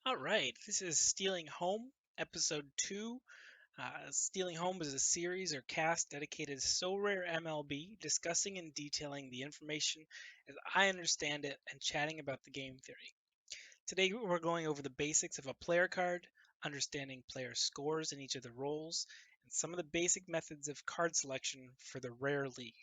All right, this is Stealing Home, episode 2. Stealing Home is a series or cast dedicated to SORARE MLB, discussing and detailing the information as I understand it and chatting about the game theory. Today we're going over the basics of a player card, understanding player scores in each of the roles, and some of the basic methods of card selection for the Rare League.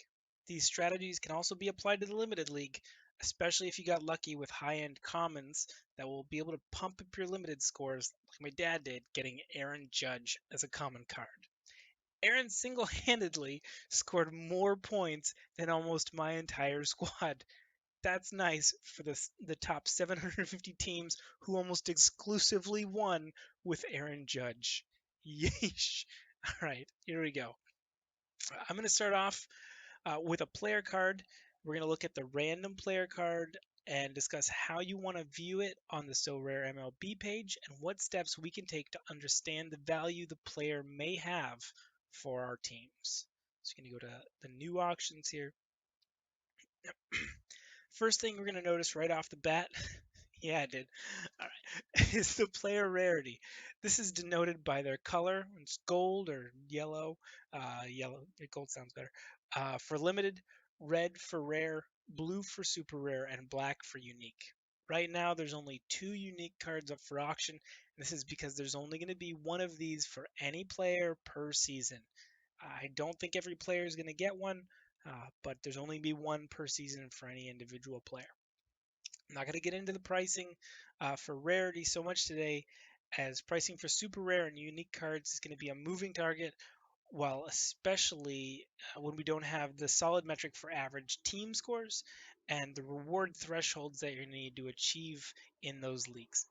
These strategies can also be applied to the Limited League, especially if you got lucky with high-end commons that will be able to pump up your limited scores like my dad did getting Aaron Judge as a common card. Aaron single-handedly scored more points than almost my entire squad. That's nice for the top 750 teams who almost exclusively won with Aaron Judge. Yeesh. All right, here we go. I'm going to start off with a player card. We're going to look at the random player card and discuss how you want to view it on the SoRare MLB page and what steps we can take to understand the value the player may have for our teams. So you're going to go to the new auctions here. First thing we're going to notice right off the bat, yeah, I did, all right, is the player rarity. This is denoted by their color. It's gold or yellow. Gold sounds better. For limited, red for rare, blue for super rare, and black for unique. Right now, there's only 2 unique cards up for auction. This is because there's only going to be one of these for any player per season. I don't think every player is going to get one, but there's only be one per season for any individual player. I'm not going to get into the pricing for rarity so much today, as pricing for super rare and unique cards is going to be a moving target, while especially when we don't have the solid metric for average team scores and the reward thresholds that you need to achieve in those leagues.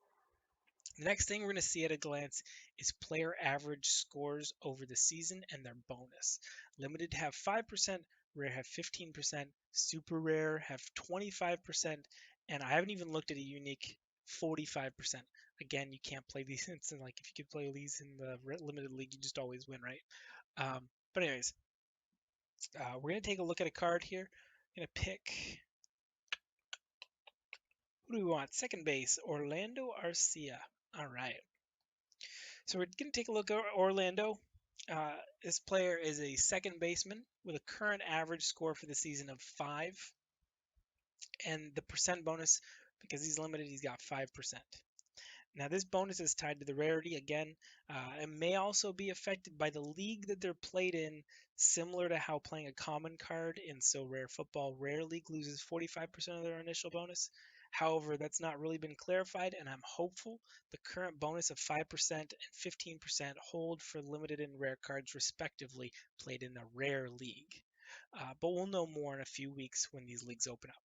The next thing we're going to see at a glance is player average scores over the season and their bonus. Limited have 5%, rare have 15%, super rare have 25%, and I haven't even looked at a unique 45%. Again, you can't play these instant, like if you could play these in the limited league, you just always win, right? But anyways, we're going to take a look at a card here. I'm going to pick, who do we want? Second base, Orlando Arcia. All right. So we're going to take a look at Orlando. This player is a second baseman with a current average score for the season of 5. And the percent bonus, because he's limited, he's got 5%. Now, this bonus is tied to the rarity again. It may also be affected by the league that they're played in, similar to how playing a common card in SoRare Football Rare League loses 45% of their initial bonus. However, that's not really been clarified, and I'm hopeful the current bonus of 5% and 15% hold for limited and rare cards, respectively, played in the Rare League. But we'll know more in a few weeks when these leagues open up.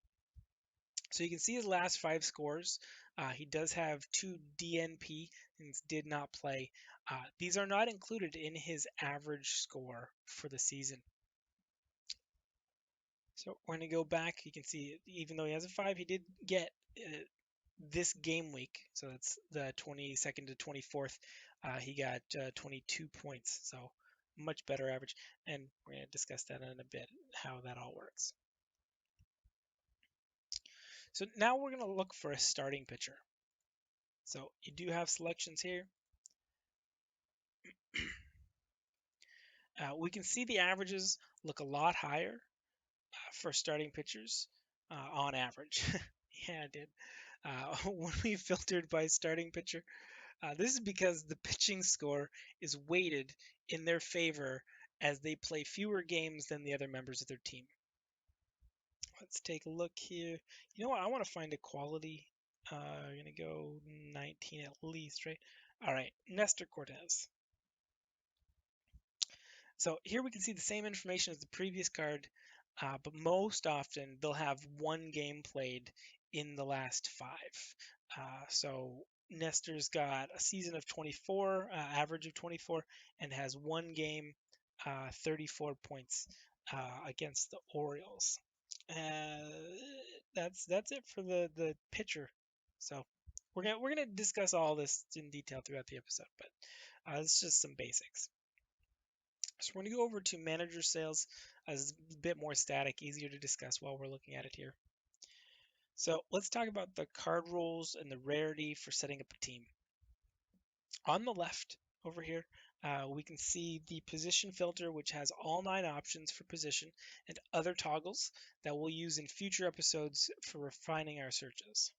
So you can see his last 5 scores. He does have 2 DNP and did not play. These are not included in his average score for the season. So we're going to go back. You can see even though he has a 5, he did get this game week. So that's the 22nd to 24th. He got 22 points. So much better average. And we're going to discuss that in a bit, how that all works. So now we're going to look for a starting pitcher. So you do have selections here. We can see the averages look a lot higher for starting pitchers on average. Yeah, I did. When we filtered by starting pitcher, this is because the pitching score is weighted in their favor as they play fewer games than the other members of their team. Let's take a look here. You know what? I want to find a quality. I'm going to go 19 at least, right? All right, Nestor Cortez. So here we can see the same information as the previous card, but most often they'll have one game played in the last 5. So Nestor's got a season of 24, average of 24, and has one game, 34 points against the Orioles. That's it for the pitcher. So we're gonna discuss all this in detail throughout the episode, but it's just some basics. So we're going to go over to manager sales as a bit more static, easier to discuss while we're looking at it here. So let's talk about the card rules and the rarity for setting up a team. On the left over here, we can see the position filter, which has all 9 options for position and other toggles that we'll use in future episodes for refining our searches.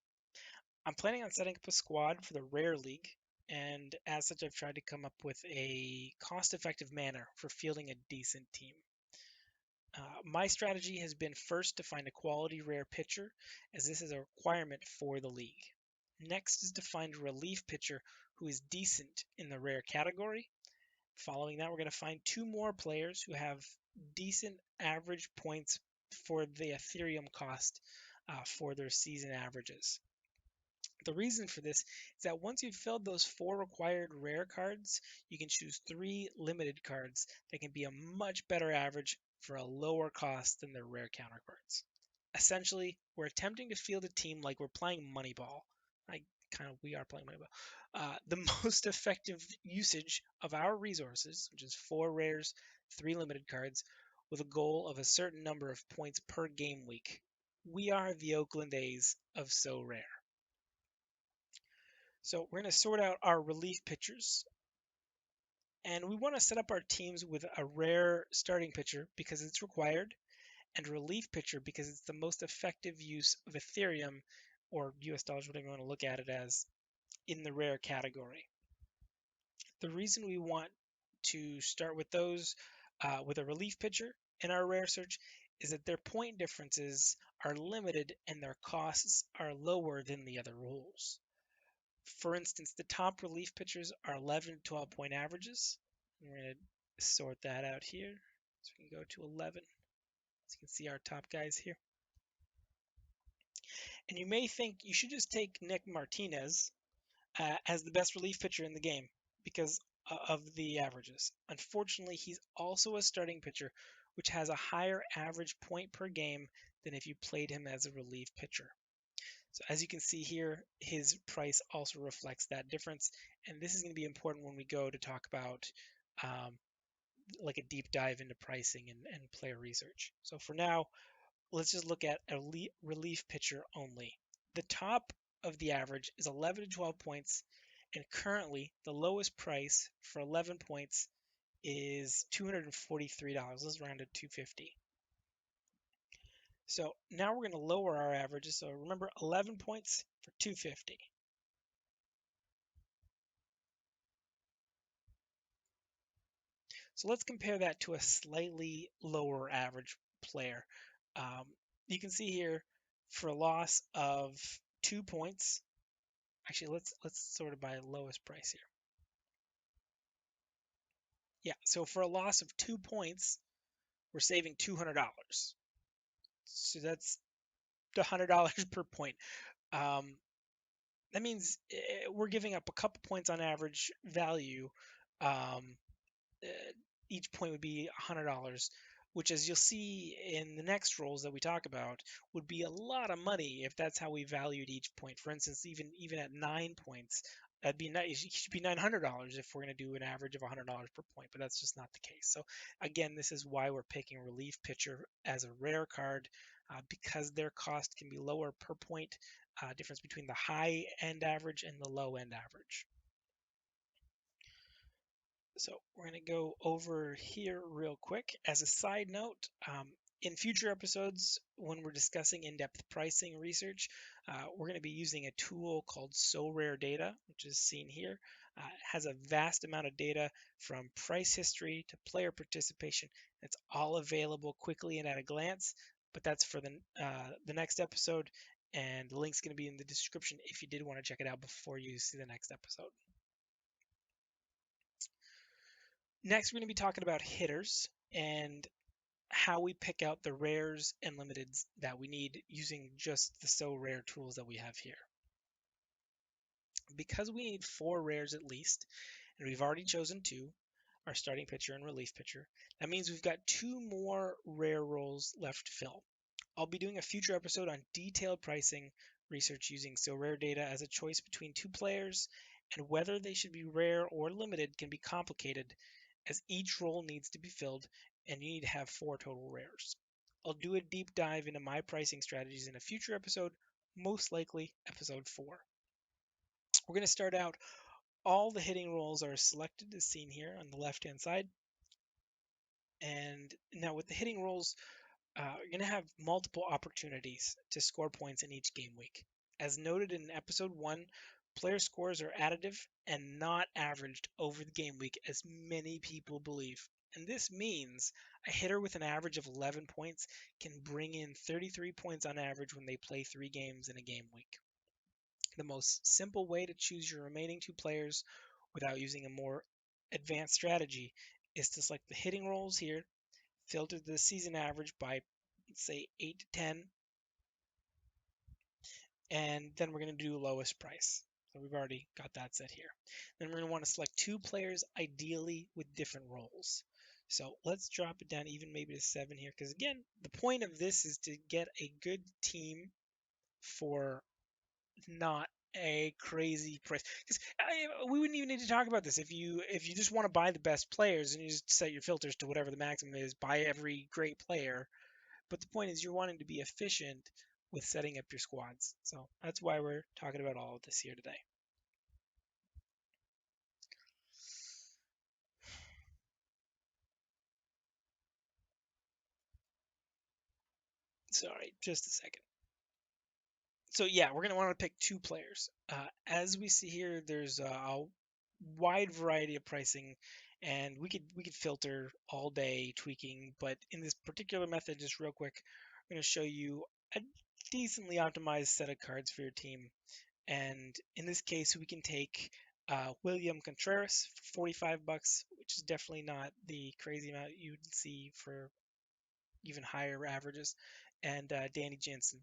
I'm planning on setting up a squad for the Rare League, and as such, I've tried to come up with a cost-effective manner for fielding a decent team. My strategy has been first to find a quality rare pitcher, as this is a requirement for the league. Next is to find a relief pitcher who is decent in the rare category. Following that, we're going to find 2 more players who have decent average points for the Ethereum cost for their season averages. The reason for this is that once you've filled those 4 required rare cards, you can choose 3 limited cards that can be a much better average for a lower cost than their rare counterparts. Essentially, we're attempting to field a team like we're playing Moneyball. We are playing Moneyball. The most effective usage of our resources, which is 4 rares, 3 limited cards, with a goal of a certain number of points per game week. We are the Oakland A's of SORARE. So we're going to sort out our relief pitchers. And we want to set up our teams with a rare starting pitcher because it's required, and a relief pitcher because it's the most effective use of Ethereum or US dollars, whatever you want to look at it as, in the rare category. The reason we want to start with those with a relief pitcher in our rare search is that their point differences are limited and their costs are lower than the other rules. For instance, the top relief pitchers are 11 to 12 point averages. We're going to sort that out here. So we can go to 11. So you can see our top guys here. And you may think you should just take Nick Martinez as the best relief pitcher in the game because of the averages. Unfortunately, he's also a starting pitcher, which has a higher average point per game than if you played him as a relief pitcher. So as you can see here, his price also reflects that difference. And this is going to be important when we go to talk about like a deep dive into pricing and player research. So for now, let's just look at a relief pitcher only. The top of the average is 11 to 12 points, and currently the lowest price for 11 points is $243. Let's round it to $250. So now we're going to lower our averages. So remember, 11 points for $250. So let's compare that to a slightly lower average player. Um, you can see here for a loss of 2 points. Actually, let's sort it by lowest price here. Yeah, so for a loss of 2 points, we're saving $200. So that's $100 per point. That means we're giving up a couple points on average value. Um, each point would be $100, which, as you'll see in the next rolls that we talk about, would be a lot of money if that's how we valued each point. For instance, even at 9 points, that'd be nice. It should be $900 if we're going to do an average of $100 per point, but that's just not the case. So again, this is why we're picking relief pitcher as a rare card because their cost can be lower per point, difference between the high end average and the low end average. So we're going to go over here real quick. As a side note, in future episodes, when we're discussing in-depth pricing research, we're going to be using a tool called SORARE Data, which is seen here. It has a vast amount of data from price history to player participation. It's all available quickly and at a glance, but that's for the next episode, and the link's going to be in the description if you did want to check it out before you see the next episode. Next, we're going to be talking about hitters and how we pick out the rares and limiteds that we need using just the SORARE tools that we have here. Because we need 4 rares at least, and we've already chosen 2, our starting pitcher and relief pitcher, that means we've got 2 more rare roles left to fill. I'll be doing a future episode on detailed pricing research using SORARE Data as a choice between 2 players, and whether they should be rare or limited can be complicated as each role needs to be filled and you need to have 4 total rares. I'll do a deep dive into my pricing strategies in a future episode, most likely episode 4. We're going to start out all the hitting roles are selected as seen here on the left-hand side. And now with the hitting roles, you're going to have multiple opportunities to score points in each game week. As noted in episode 1, player scores are additive and not averaged over the game week as many people believe. And this means a hitter with an average of 11 points can bring in 33 points on average when they play 3 games in a game week. The most simple way to choose your remaining 2 players without using a more advanced strategy is to select the hitting roles here, filter the season average by, let's say, 8 to 10, and then we're going to do lowest price. So we've already got that set here. Then we're going to want to select 2 players, ideally with different roles. So let's drop it down even maybe to 7 here, because again, the point of this is to get a good team for not a crazy price. Because we wouldn't even need to talk about this if you just want to buy the best players and you just set your filters to whatever the maximum is, buy every great player. But the point is you're wanting to be efficient with setting up your squads. So that's why we're talking about all of this here today. Sorry, just a second. So yeah, we're going to want to pick 2 players. As we see here, there's a wide variety of pricing, and we could filter all day tweaking, but in this particular method, just real quick, I'm going to show you a decently optimized set of cards for your team. And in this case, we can take William Contreras for 45 bucks, which is definitely not the crazy amount you'd see for even higher averages, and Danny Jansen.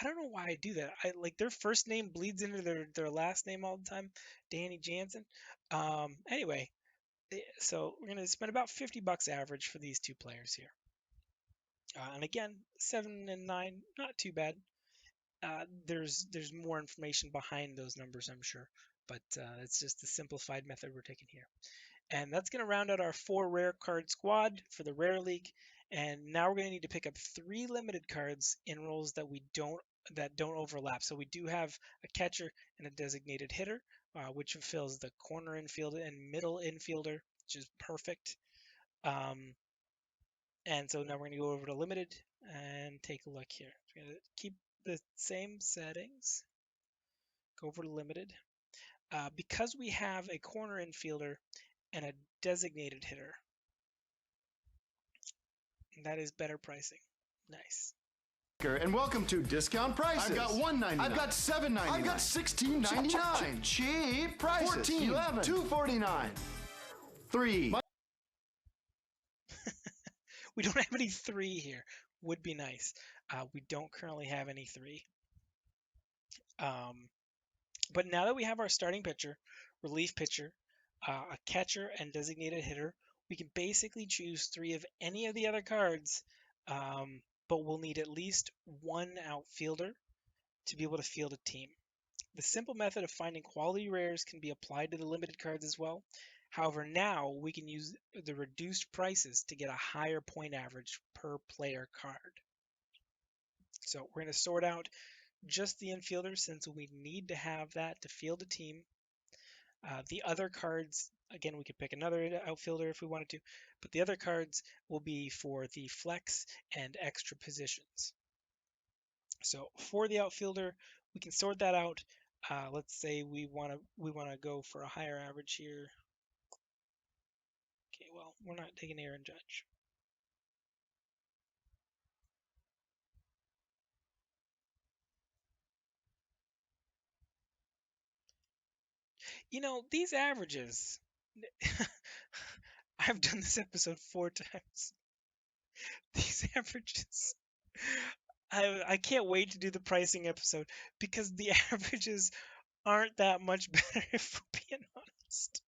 I don't know why I do that. I like their first name bleeds into their last name all the time, Danny Jansen. Anyway, so we're gonna spend about 50 bucks average for these 2 players here. And again, 7 and 9, not too bad. There's more information behind those numbers, I'm sure, but it's just the simplified method we're taking here. And that's going to round out our 4 rare card squad for the rare league. And now we're going to need to pick up 3 limited cards in roles that don't overlap. So we do have a catcher and a designated hitter, which fulfills the corner infielder and middle infielder, which is perfect. And so now we're going to go over to limited and take a look here. We're going to keep the same settings. Go over to limited. Because we have a corner infielder and a designated hitter, that is better pricing. Nice. And welcome to Discount Prices. I've got $1.99. I've got $7.99. I've got $16.99. Cheap prices. 14, 11, $2.49. 3. We don't have any 3 here. Would be nice. We don't currently have any 3. But now that we have our starting pitcher, relief pitcher, a catcher, and designated hitter, we can basically choose 3 of any of the other cards, but we'll need at least 1 outfielder to be able to field a team. The simple method of finding quality rares can be applied to the limited cards as well. However, now we can use the reduced prices to get a higher point average per player card. So we're going to sort out just the infielder since we need to have that to field a team. The other cards, again, we could pick another outfielder if we wanted to, but the other cards will be for the flex and extra positions. So for the outfielder, we can sort that out. Let's say we want to go for a higher average here. Okay, well, we're not taking Aaron Judge. You know, these averages, I've done this episode 4 times. These averages, I can't wait to do the pricing episode because the averages aren't that much better if we're being honest.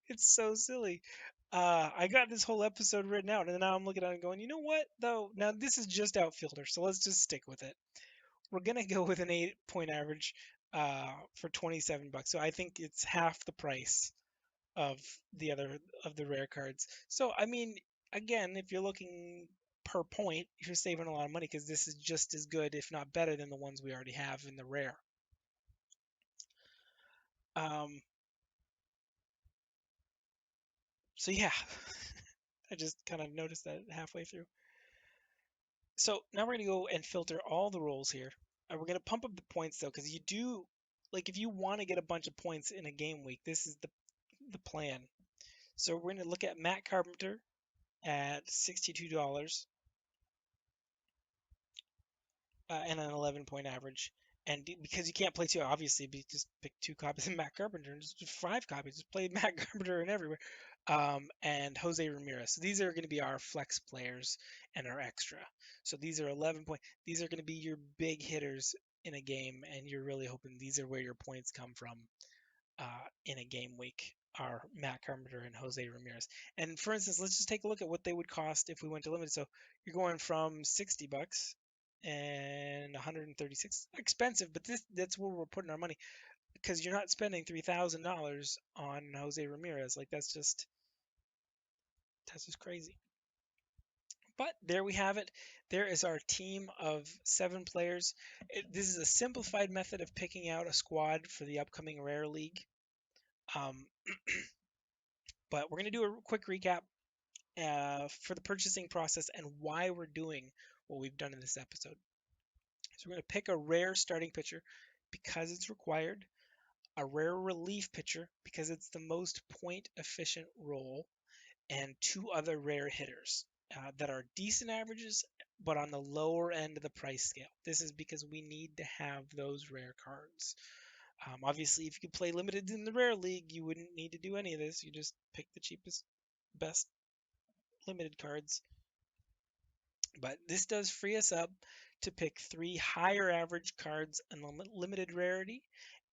It's so silly. I got this whole episode written out and now I'm looking at it and going, you know what though? Now this is just outfielder, so let's just stick with it. We're gonna go with an 8-point average for 27 bucks. So I think it's half the price of the rare cards. So I mean, again, if you're looking per point, you're saving a lot of money because this is just as good, if not better, than the ones we already have in the rare. So yeah, I just kind of noticed that halfway through. So now we're gonna go and filter all the rolls here. We're gonna pump up the points though, because you do like if you want to get a bunch of points in a game week, this is the plan. So we're gonna look at Matt Carpenter at $62 and an 11-point average. And because you can't play two, obviously, just pick 2 copies of Matt Carpenter and just 5 copies. Just play Matt Carpenter and everywhere. And Jose Ramirez. So these are going to be our flex players and our extra. So these are 11 point. These are going to be your big hitters in a game, and you're really hoping these are where your points come from in a game week. Are Matt Carpenter and Jose Ramirez. And for instance, let's just take a look at what they would cost if we went to limited. So you're going from $60 and 136 expensive, but that's where we're putting our money because you're not spending $3,000 on Jose Ramirez. Like that's just crazy. But there we have it. There is our team of 7 players. This is a simplified method of picking out a squad for the upcoming Rare League. Um, but we're going to do a quick recap for the purchasing process and why we're doing what we've done in this episode. So we're going to pick a rare starting pitcher because it's required, a rare relief pitcher because it's the most point efficient role, and 2 other rare hitters that are decent averages but on the lower end of the price scale. This is because we need to have those rare cards. Obviously, if you could play limited in the rare league, you wouldn't need to do any of this. You just pick the cheapest, best limited cards. But this does free us up to pick 3 higher average cards in limited rarity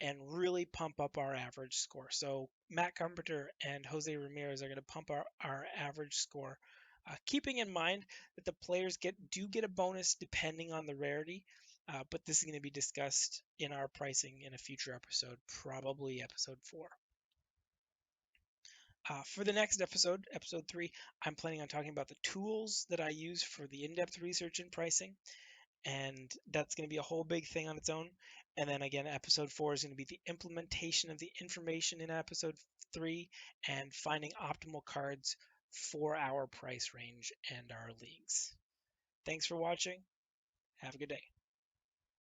and really pump up our average score. So Matt Carpenter and Jose Ramirez are going to pump our average score, keeping in mind that the players do get a bonus depending on the rarity. But this is going to be discussed in our pricing in a future episode, probably episode 4. For the next episode, episode 3, I'm planning on talking about the tools that I use for the in-depth research and pricing, and that's going to be a whole big thing on its own. And then again, episode 4 is going to be the implementation of the information in episode 3 and finding optimal cards for our price range and our leagues. Thanks for watching. Have a good day.